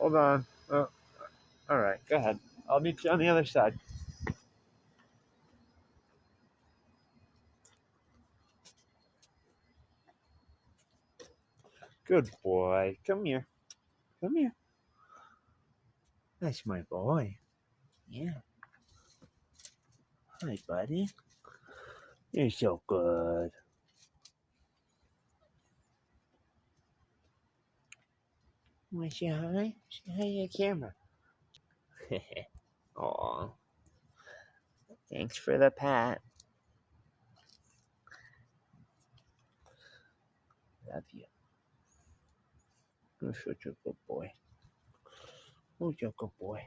Hold on. All right, go ahead. I'll meet you on the other side. Good boy. Come here. Come here. That's my boy. Yeah. Hi, buddy. You're so good. Want to say hi? Say hi to the camera. Aw. Thanks for the pat. Love you. You're such a good boy. Who's your good boy?